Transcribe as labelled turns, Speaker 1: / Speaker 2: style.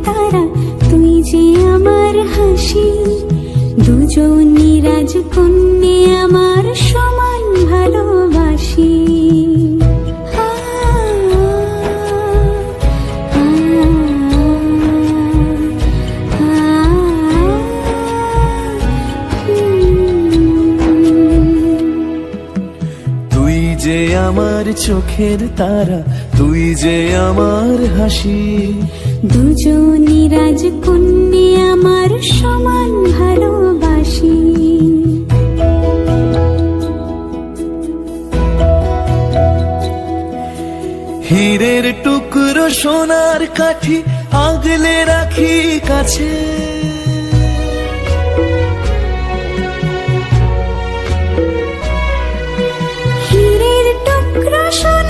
Speaker 1: তারা, তুই যে আমার হাসি। দুজনই রাজকন্যে আমার সমান ভালোবাসি।
Speaker 2: তুই যে আমার চোখের তারা, তুই যে আমার হাসি।
Speaker 1: দুজনই রাজকন্যে আমার সমান ভালোবাসি।
Speaker 2: হীরের টুকরো সোনার কাঠি আগলে রাখি কাছে।
Speaker 1: হীরের টুকরো সোনার